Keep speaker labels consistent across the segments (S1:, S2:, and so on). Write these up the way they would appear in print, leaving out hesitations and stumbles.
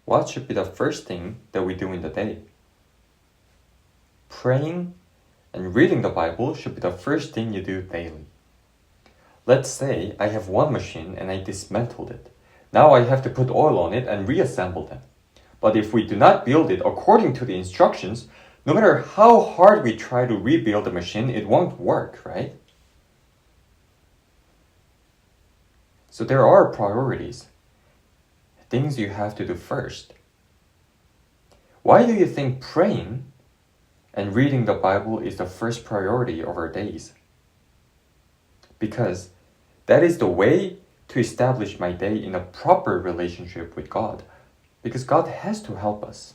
S1: what should be the first thing that we do in the day? Praying and reading the Bible should be the first thing you do daily. Let's say I have one machine and I dismantled it. Now I have to put oil on it and reassemble them. But if we do not build it according to the instructions, no matter how hard we try to rebuild the machine, it won't work, right? So there are priorities, things you have to do first. Why do you think praying and reading the Bible is the first priority of our days? Because that is the way to establish my day in a proper relationship with God. Because God has to help us.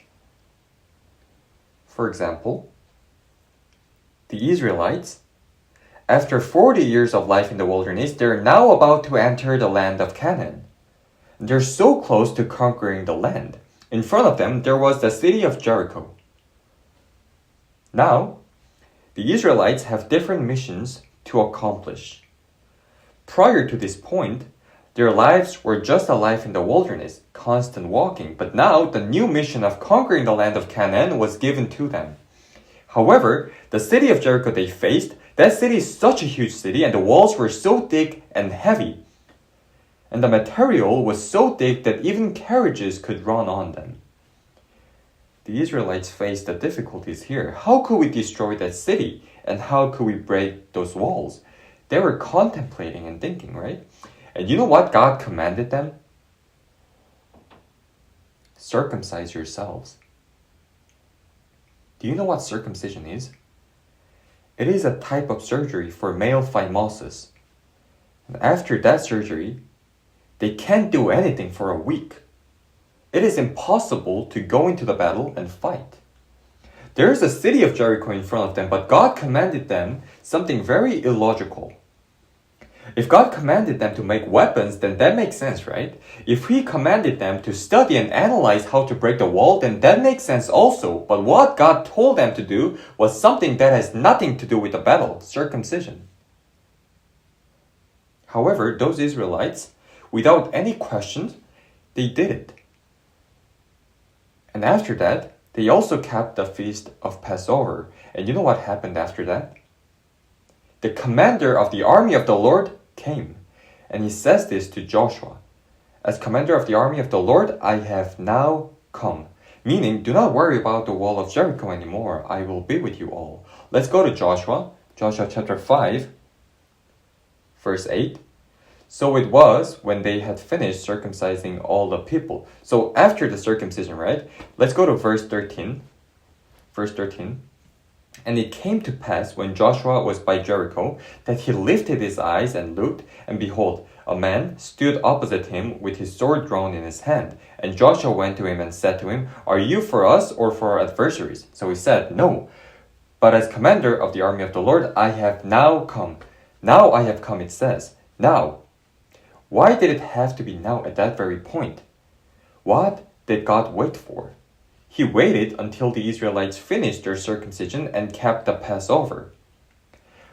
S1: For example, the Israelites, after 40 years of life in the wilderness, they're now about to enter the land of Canaan. They're so close to conquering the land. In front of them, there was the city of Jericho. Now, the Israelites have different missions to accomplish. Prior to this point, their lives were just a life in the wilderness, constant walking, but now the new mission of conquering the land of Canaan was given to them. However, the city of Jericho they faced, that city is such a huge city and the walls were so thick and heavy. And the material was so thick that even carriages could run on them. The Israelites faced the difficulties here. How could we destroy that city? And how could we break those walls? They were contemplating and thinking, right? And you know what God commanded them? Circumcise yourselves. Do you know what circumcision is? It is a type of surgery for male phimosis. And after that surgery, they can't do anything for a week. It is impossible to go into the battle and fight. There is a city of Jericho in front of them, but God commanded them something very illogical. If God commanded them to make weapons, then that makes sense, right? If He commanded them to study and analyze how to break the wall, then that makes sense also. But what God told them to do was something that has nothing to do with the battle, circumcision. However, those Israelites, without any questions, they did it. And after that, they also kept the feast of Passover. And you know what happened after that? The commander of the army of the Lord came, and he says this to Joshua. As commander of the army of the Lord, I have now come. Meaning, do not worry about the wall of Jericho anymore. I will be with you all. Let's go to Joshua. Joshua chapter 5, verse 8. So it was when they had finished circumcising all the people. So after the circumcision, right? Let's go to verse 13. Verse 13. And it came to pass when Joshua was by Jericho that he lifted his eyes and looked, and behold, a man stood opposite him with his sword drawn in his hand. And Joshua went to him and said to him, Are you for us or for our adversaries? So he said, No. But as commander of the army of the Lord, I have now come. Now I have come, it says. Now. Why did it have to be now at that very point? What did God wait for? He waited until the Israelites finished their circumcision and kept the Passover.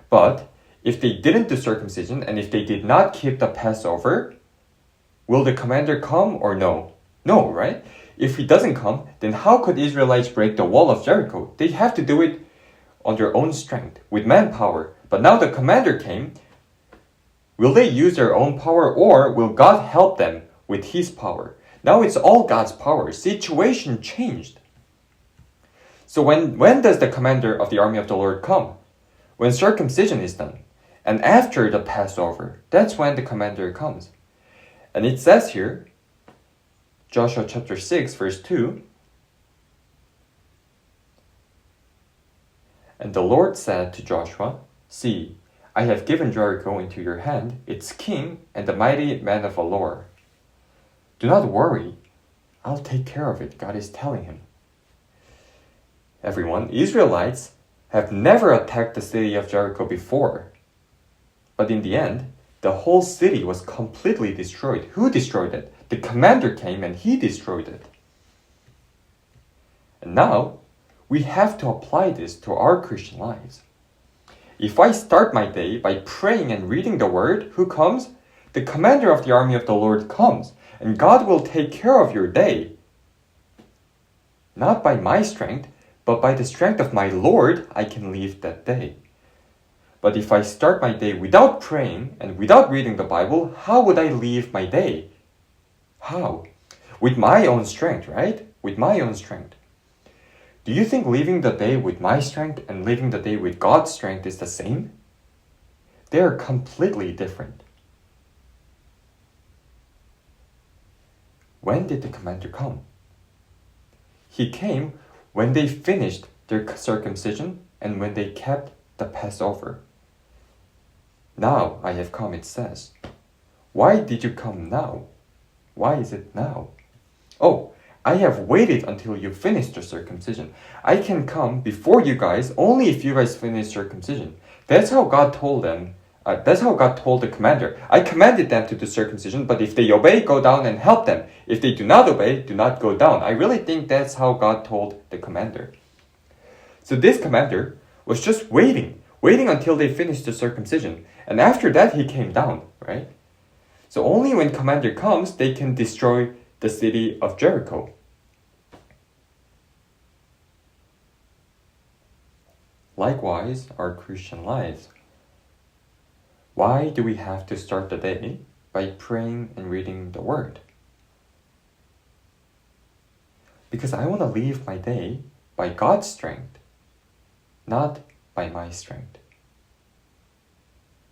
S1: But if they didn't do circumcision and if they did not keep the Passover, will the commander come or no? No, right? If he doesn't come, then how could Israelites break the wall of Jericho? They have to do it on their own strength, with manpower. But now the commander came. Will they use their own power or will God help them with His power? Now it's all God's power. Situation changed. So when does the commander of the army of the Lord come? When circumcision is done. And after the Passover, that's when the commander comes. And it says here, Joshua chapter 6, verse 2, And the Lord said to Joshua, See, I have given Jericho into your hand, its king, and the mighty men of valor. Do not worry, I'll take care of it, God is telling him. Everyone, Israelites have never attacked the city of Jericho before. But in the end, the whole city was completely destroyed. Who destroyed it? The commander came and he destroyed it. And now, we have to apply this to our Christian lives. If I start my day by praying and reading the word, who comes? The commander of the army of the Lord comes, and God will take care of your day. Not by my strength, but by the strength of my Lord, I can leave that day. But if I start my day without praying and without reading the Bible, how would I leave my day? How? With my own strength, right? With my own strength. Do you think living the day with my strength and living the day with God's strength is the same? They are completely different. When did the commander come? He came when they finished their circumcision and when they kept the Passover. Now I have come, it says. Why did you come now? Why is it now? Oh, I have waited until you finished your circumcision. I can come before you guys only if you guys finish circumcision. That's how God told them. That's how God told the commander. I commanded them to do circumcision, but if they obey, go down and help them. If they do not obey, do not go down. I really think that's how God told the commander. So this commander was just waiting until they finished the circumcision. And after that, he came down, right? So only when commander comes, they can destroy the city of Jericho. Likewise, our Christian lives. Why do we have to start the day by praying and reading the Word? Because I want to live my day by God's strength, not by my strength.